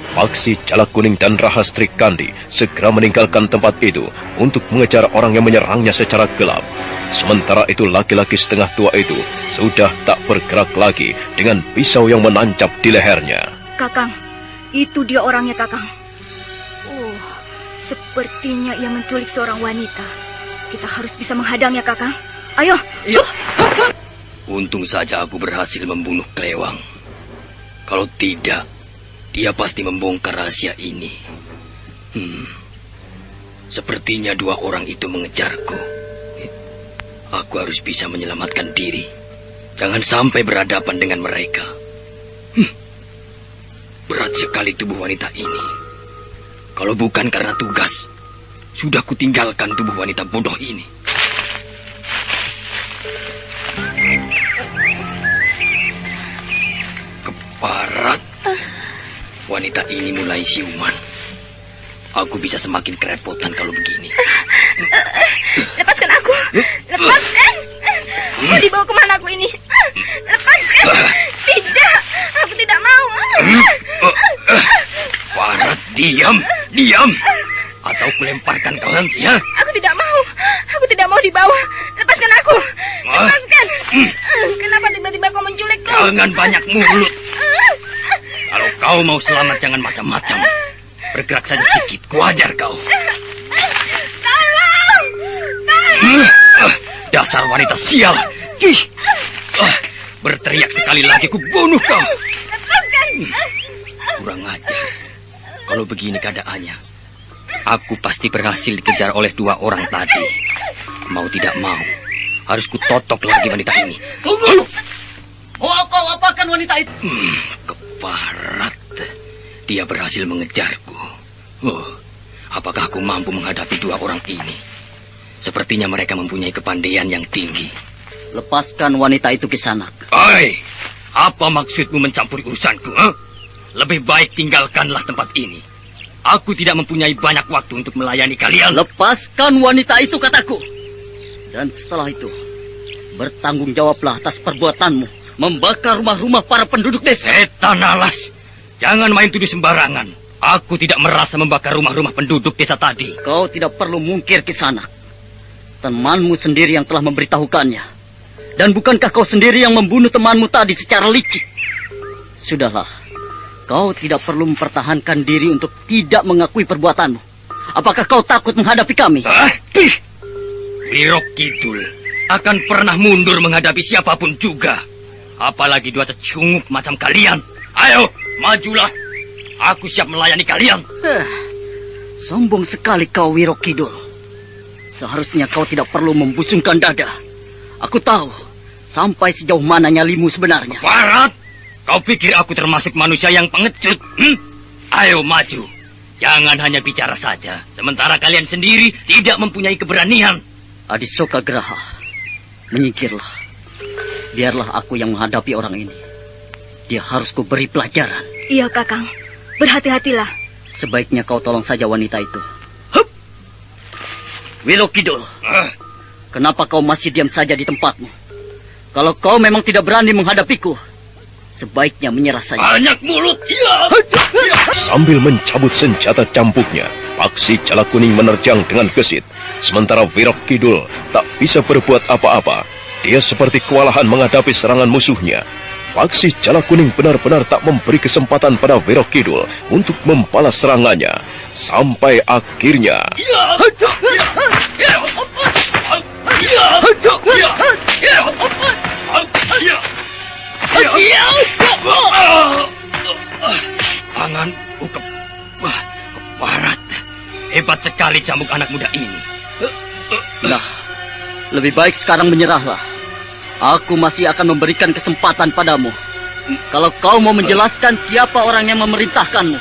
Paksi Jalak Kuning dan Rahastri Kandi segera meninggalkan tempat itu untuk mengejar orang yang menyerangnya secara gelap. Sementara itu laki-laki setengah tua itu sudah tak bergerak lagi dengan pisau yang menancap di lehernya. Kakang, itu dia orangnya, Kakang. Oh, sepertinya ia menculik seorang wanita. Kita harus bisa menghadangnya, Kakang. Ayo. Iya. Untung saja aku berhasil membunuh Klewang. Kalau tidak, dia pasti membongkar rahasia ini. Sepertinya dua orang itu mengejarku. Aku harus bisa menyelamatkan diri. Jangan sampai berhadapan dengan mereka. Berat sekali tubuh wanita ini. Kalau bukan karena tugas, sudah kutinggalkan tubuh wanita bodoh ini. Keparat. Wanita ini mulai siuman. Aku bisa semakin kerepotan kalau begini. Lepaskan aku. Lepaskan. Mau dibawa kemana aku ini? Lepaskan. Tidak. Aku tidak mau. Farat, diam. Atau kulemparkan kau nanti, ya? Aku tidak mau. Aku tidak mau dibawa. Lepaskan aku. Lepaskan. Kenapa tiba-tiba kau menculikku? Jangan banyak mulut. Kalau kau mau selamat, jangan macam-macam. Bergerak saja sedikit, kuajar kau. Tolong! Dasar wanita sial. Berteriak sekali lagi, ku bunuh kau. Kurang ajar. Kalau begini keadaannya, aku pasti berhasil dikejar oleh 2 orang tadi. Mau tidak mau, harus ku totok lagi wanita ini. Tunggu! Mau kau apakan wanita itu? Keparat. Dia berhasil mengejarku. Apakah aku mampu menghadapi 2 orang ini? Sepertinya mereka mempunyai kepandaian yang tinggi. Lepaskan wanita itu Kisanak. Hai, apa maksudmu mencampuri urusanku? Lebih baik tinggalkanlah tempat ini. Aku tidak mempunyai banyak waktu untuk melayani kalian. Lepaskan wanita itu, kataku. Dan setelah itu, bertanggung jawablah atas perbuatanmu membakar rumah-rumah para penduduk desa. Setan alas, jangan main tuduh sembarangan. Aku tidak merasa membakar rumah-rumah penduduk desa tadi. Kau tidak perlu mungkir Kisanak. Temanmu sendiri yang telah memberitahukannya. Dan bukankah kau sendiri yang membunuh temanmu tadi secara licik? Sudahlah, kau tidak perlu mempertahankan diri untuk tidak mengakui perbuatanmu. Apakah kau takut menghadapi kami? Wirok Kidul akan pernah mundur menghadapi siapapun juga. Apalagi 2 cecunguk macam kalian. Ayo, majulah. Aku siap melayani kalian. Sombong sekali kau, Wirok Kidul. Seharusnya kau tidak perlu membusungkan dada. Aku tahu sampai sejauh mana nyalimu sebenarnya. Barat, kau pikir aku termasuk manusia yang pengecut? Ayo maju. Jangan hanya bicara saja, sementara kalian sendiri tidak mempunyai keberanian. Adisoka Graha, menyingkirlah. Biarlah aku yang menghadapi orang ini. Dia harus kuberi pelajaran. Iya, Kakang. Berhati-hatilah. Sebaiknya kau tolong saja wanita itu. Wirok Kidul, kenapa kau masih diam saja di tempatmu? Kalau kau memang tidak berani menghadapiku, sebaiknya menyerah saja. Banyak mulut. Sambil mencabut senjata cambuknya, Paksi Jala Kuning menerjang dengan gesit. Sementara Wirok Kidul tak bisa berbuat apa-apa. Dia seperti kewalahan menghadapi serangan musuhnya. Paksi Jala Kuning benar-benar tak memberi kesempatan pada Wirok Kidul untuk membalas serangannya. Sampai akhirnya... Tanganku keparat. Hebat sekali cambuk anak muda ini. Nah, lebih baik sekarang menyerahlah. Aku masih akan memberikan kesempatan padamu. Kalau kau mau menjelaskan siapa orang yang memerintahkanmu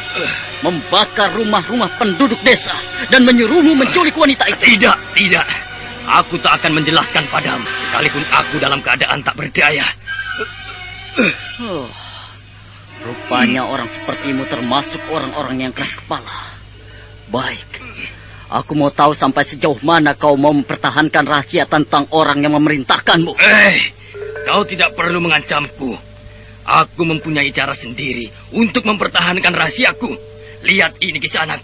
membakar rumah-rumah penduduk desa dan menyuruhmu menculik wanita itu. Tidak. Aku tak akan menjelaskan padamu, sekalipun aku dalam keadaan tak berdaya. Rupanya orang sepertimu termasuk orang-orang yang keras kepala. Baik, aku mau tahu sampai sejauh mana kau mau mempertahankan rahasia tentang orang yang memerintahkanmu. Kau tidak perlu mengancamku. Aku mempunyai cara sendiri untuk mempertahankan rahasiaku. Lihat ini Kisanak.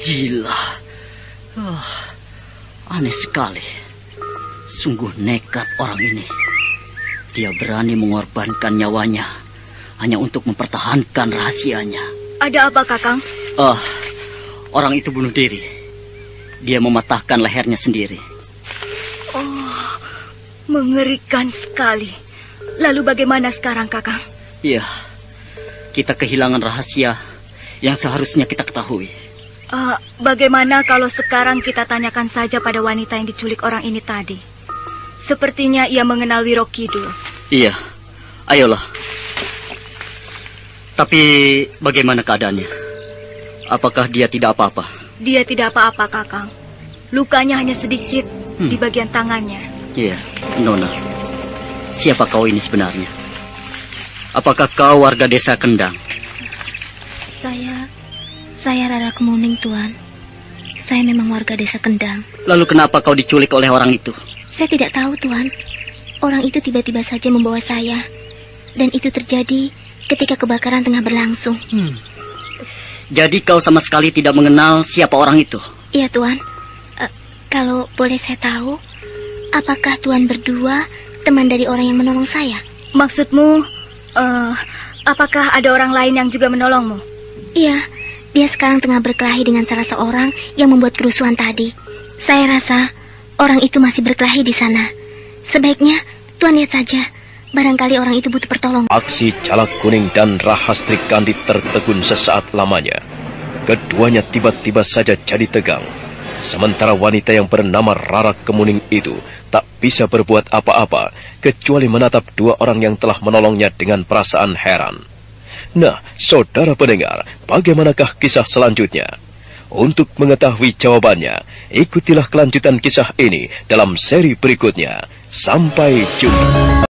Gila. Aneh sekali. Sungguh nekat orang ini. Dia berani mengorbankan nyawanya hanya untuk mempertahankan rahasianya. Ada apa, Kakang? Orang itu bunuh diri. Dia mematahkan lehernya sendiri. Mengerikan sekali. Lalu bagaimana sekarang, Kakang? Iya, kita kehilangan rahasia yang seharusnya kita ketahui. Bagaimana kalau sekarang kita tanyakan saja pada wanita yang diculik orang ini tadi? Sepertinya ia mengenal Wirok Kidul. Iya, ayolah. Tapi bagaimana keadaannya? Apakah dia tidak apa-apa? Dia tidak apa-apa, Kakang. Lukanya hanya sedikit di bagian tangannya. Iya, Nona. Siapa kau ini sebenarnya? Apakah kau warga desa Kendang? Saya Rara Kemuning, Tuan. Saya memang warga desa Kendang. Lalu kenapa kau diculik oleh orang itu? Saya tidak tahu, Tuan. Orang itu tiba-tiba saja membawa saya. Dan itu terjadi ketika kebakaran tengah berlangsung. Jadi kau sama sekali tidak mengenal siapa orang itu? Iya, Tuan. Kalau boleh saya tahu, apakah Tuan berdua teman dari orang yang menolong saya? Maksudmu, apakah ada orang lain yang juga menolongmu? Iya, dia sekarang tengah berkelahi dengan salah seorang yang membuat kerusuhan tadi. Saya rasa orang itu masih berkelahi di sana. Sebaiknya Tuan lihat saja. Barangkali orang itu butuh pertolongan. Aksi Jalak Kuning dan Rahastri Kandi tertegun sesaat lamanya. Keduanya tiba-tiba saja jadi tegang. Sementara wanita yang bernama Rara Kemuning itu tak bisa berbuat apa-apa kecuali menatap dua orang yang telah menolongnya dengan perasaan heran. Nah, saudara pendengar, bagaimanakah kisah selanjutnya? Untuk mengetahui jawabannya, ikutilah kelanjutan kisah ini dalam seri berikutnya. Sampai jumpa.